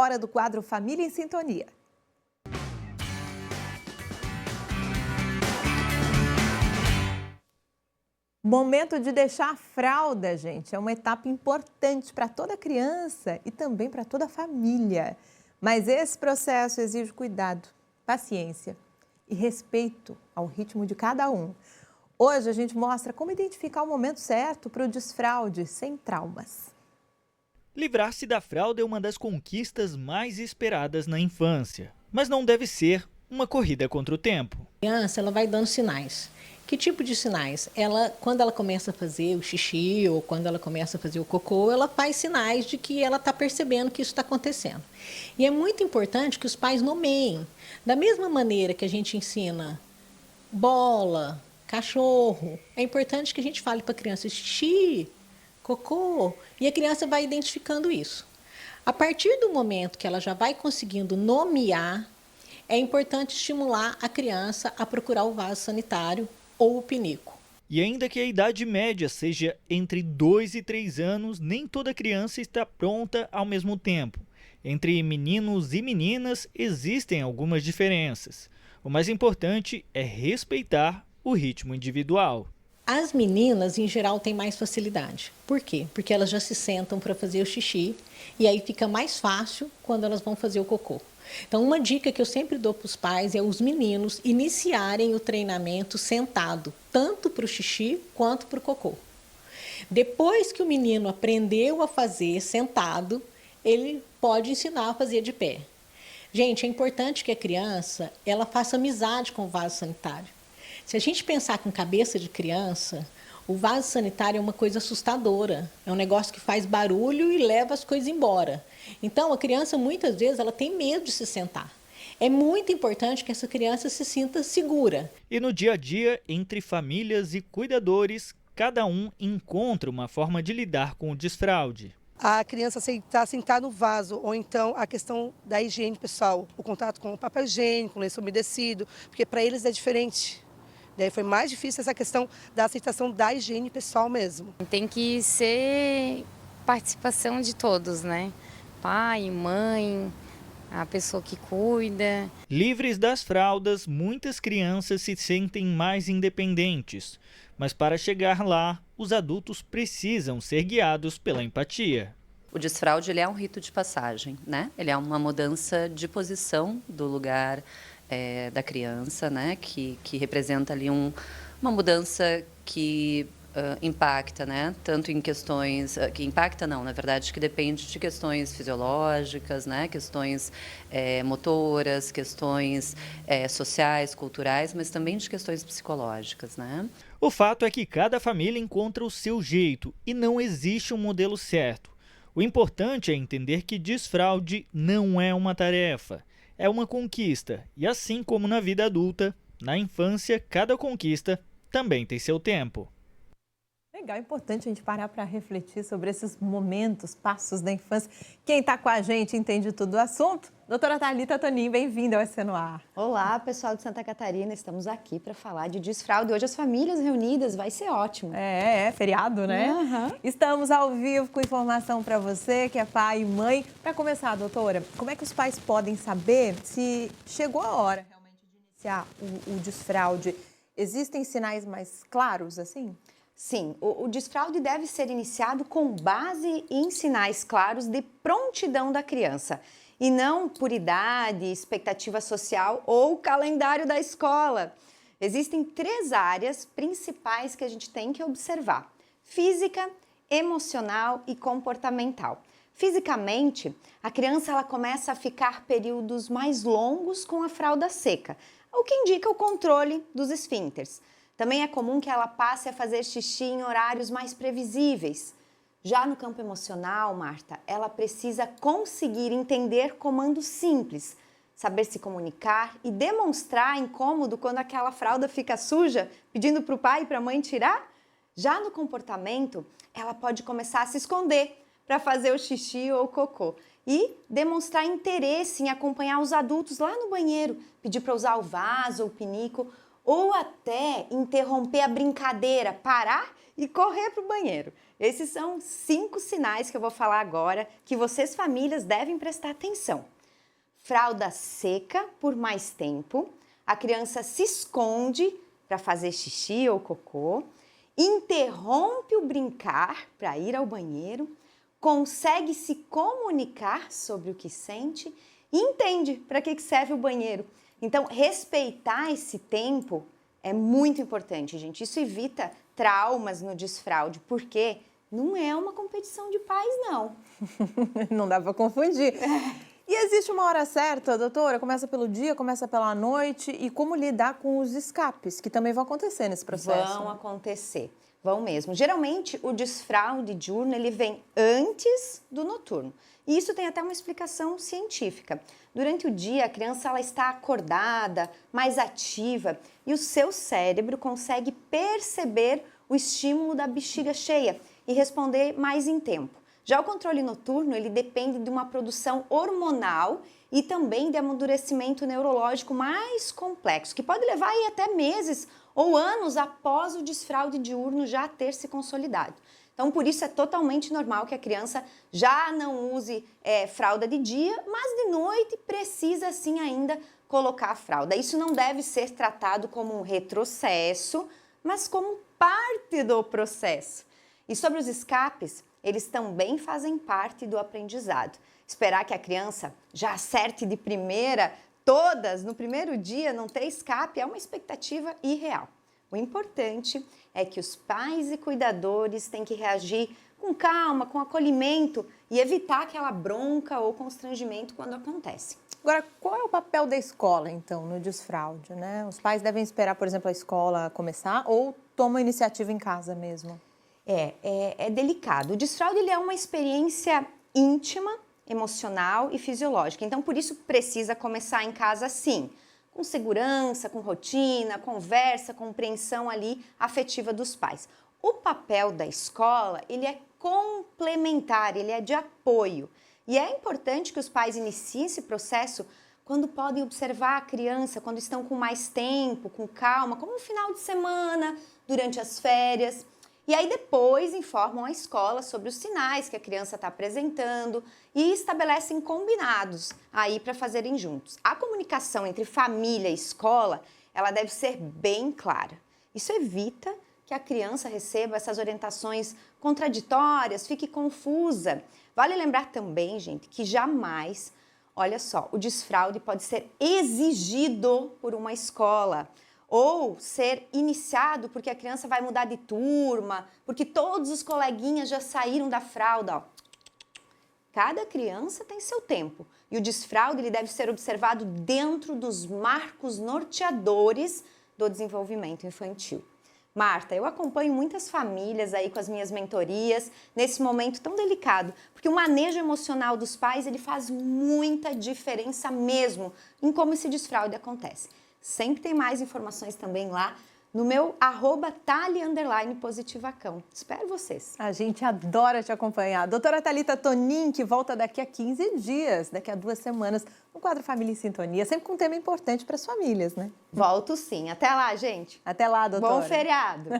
hora do quadro Família em Sintonia. Momento de deixar a fralda, gente, é uma etapa importante para toda criança e também para toda a família. Mas esse processo exige cuidado, paciência e respeito ao ritmo de cada um. Hoje a gente mostra como identificar o momento certo para o desfraude sem traumas. Livrar-se da fralda é uma das conquistas mais esperadas na infância, mas não deve ser uma corrida contra o tempo. A criança ela vai dando sinais. Que tipo de sinais? Quando ela começa a fazer o xixi ou quando ela começa a fazer o cocô, ela faz sinais de que ela está percebendo que isso está acontecendo. E é muito importante que os pais nomeiem. Da mesma maneira que a gente ensina bola, cachorro, é importante que a gente fale para a criança xixi, cocô, e a criança vai identificando isso. A partir do momento que ela já vai conseguindo nomear, é importante estimular a criança a procurar o vaso sanitário ou o pinico. E ainda que a idade média seja entre 2 e 3 anos, nem toda criança está pronta ao mesmo tempo. Entre meninos e meninas existem algumas diferenças. O mais importante é respeitar o ritmo individual. As meninas, em geral, têm mais facilidade. Por quê? Porque elas já se sentam para fazer o xixi e aí fica mais fácil quando elas vão fazer o cocô. Então, uma dica que eu sempre dou para os pais é os meninos iniciarem o treinamento sentado, tanto para o xixi quanto para o cocô. Depois que o menino aprendeu a fazer sentado, ele pode ensinar a fazer de pé. Gente, é importante que a criança ela faça amizade com o vaso sanitário. Se a gente pensar com cabeça de criança, o vaso sanitário é uma coisa assustadora. É um negócio que faz barulho e leva as coisas embora. Então, a criança, muitas vezes, ela tem medo de se sentar. É muito importante que essa criança se sinta segura. E no dia a dia, entre famílias e cuidadores, cada um encontra uma forma de lidar com o desfraude. A criança aceitar sentar no vaso, ou então a questão da higiene pessoal, o contato com o papel higiênico, o lenço umedecido, porque para eles é diferente. Daí foi mais difícil essa questão da aceitação da higiene pessoal mesmo. Tem que ser participação de todos, né? Pai, mãe, a pessoa que cuida. Livres das fraldas, muitas crianças se sentem mais independentes. Mas para chegar lá, os adultos precisam ser guiados pela empatia. O desfraude ele é um rito de passagem, né? Ele é uma mudança de posição do lugar da criança, né? Que representa ali uma mudança que impacta, né? Tanto em questões que impacta não, na verdade, que depende de questões fisiológicas, né? Questões motoras, questões sociais, culturais, mas também de questões psicológicas, né? O fato é que cada família encontra o seu jeito e não existe um modelo certo. O importante é entender que desfraude não é uma tarefa, é uma conquista. E assim como na vida adulta, na infância, cada conquista também tem seu tempo. Legal, é importante a gente parar para refletir sobre esses momentos, passos da infância. Quem está com a gente entende tudo do assunto. Doutora Thalita Tonin, bem-vinda ao SC no Ar. Olá, pessoal de Santa Catarina, estamos aqui para falar de desfraude. Hoje as famílias reunidas, vai ser ótimo. É feriado, né? Uhum. Estamos ao vivo com informação para você que é pai e mãe. Para começar, doutora, como é que os pais podem saber se chegou a hora realmente de iniciar o desfraude? Existem sinais mais claros assim? Sim, o desfraude deve ser iniciado com base em sinais claros de prontidão da criança e não por idade, expectativa social ou calendário da escola. Existem 3 áreas principais que a gente tem que observar: física, emocional e comportamental. Fisicamente, a criança ela começa a ficar períodos mais longos com a fralda seca, o que indica o controle dos esfíncteres. Também é comum que ela passe a fazer xixi em horários mais previsíveis. Já no campo emocional, Marta, ela precisa conseguir entender comandos simples, saber se comunicar e demonstrar incômodo quando aquela fralda fica suja, pedindo para o pai e para a mãe tirar. Já no comportamento, ela pode começar a se esconder para fazer o xixi ou o cocô e demonstrar interesse em acompanhar os adultos lá no banheiro, pedir para usar o vaso ou o pinico, ou até interromper a brincadeira, parar e correr para o banheiro. Esses são 5 sinais que eu vou falar agora que vocês, famílias, devem prestar atenção. Fralda seca por mais tempo, a criança se esconde para fazer xixi ou cocô, interrompe o brincar para ir ao banheiro, consegue se comunicar sobre o que sente e entende para que serve o banheiro. Então, respeitar esse tempo é muito importante, gente. Isso evita traumas no desfraude, porque não é uma competição de pais, não. Não dá para confundir. E existe uma hora certa, doutora? Começa pelo dia, começa pela noite? E como lidar com os escapes, que também vão acontecer nesse processo? Vão acontecer, vão mesmo. Geralmente, o desfraude diurno, ele vem antes do noturno. E isso tem até uma explicação científica. Durante o dia, a criança ela está acordada, mais ativa, e o seu cérebro consegue perceber o estímulo da bexiga cheia e responder mais em tempo. Já o controle noturno, ele depende de uma produção hormonal e também de amadurecimento neurológico mais complexo, que pode levar aí até meses ou anos após o desfraude diurno já ter se consolidado. Então, por isso é totalmente normal que a criança já não use fralda de dia, mas de noite precisa sim ainda colocar a fralda. Isso não deve ser tratado como um retrocesso, mas como parte do processo. E sobre os escapes, eles também fazem parte do aprendizado. Esperar que a criança já acerte de primeira todas no primeiro dia, não ter escape, é uma expectativa irreal. O importante é que os pais e cuidadores têm que reagir com calma, com acolhimento e evitar aquela bronca ou constrangimento quando acontece. Agora, qual é o papel da escola, então, no desfraude, né? Os pais devem esperar, por exemplo, a escola começar ou tomam iniciativa em casa mesmo? É delicado. O desfraude ele é uma experiência íntima, emocional e fisiológica. Então, por isso, precisa começar em casa sim, com segurança, com rotina, conversa, compreensão ali afetiva dos pais. O papel da escola, ele é complementar, ele é de apoio. E é importante que os pais iniciem esse processo quando podem observar a criança, quando estão com mais tempo, com calma, como no final de semana, durante as férias. E aí depois informam a escola sobre os sinais que a criança está apresentando e estabelecem combinados aí para fazerem juntos. A comunicação entre família e escola, ela deve ser bem clara. Isso evita que a criança receba essas orientações contraditórias, fique confusa. Vale lembrar também, gente, que jamais, olha só, o desfraude pode ser exigido por uma escola ou ser iniciado porque a criança vai mudar de turma, porque todos os coleguinhas já saíram da fralda. Ó. Cada criança tem seu tempo e o desfraude ele deve ser observado dentro dos marcos norteadores do desenvolvimento infantil. Marta, eu acompanho muitas famílias aí com as minhas mentorias nesse momento tão delicado, porque o manejo emocional dos pais ele faz muita diferença mesmo em como esse desfraude acontece. Sempre tem mais informações também lá no meu @Thali_positivacão. Espero vocês. A gente adora te acompanhar. Doutora Thalita Tonin, que volta daqui a 15 dias, daqui a 2 semanas, no quadro Família em Sintonia, sempre com um tema importante para as famílias, né? Volto sim. Até lá, gente. Até lá, doutora. Bom feriado.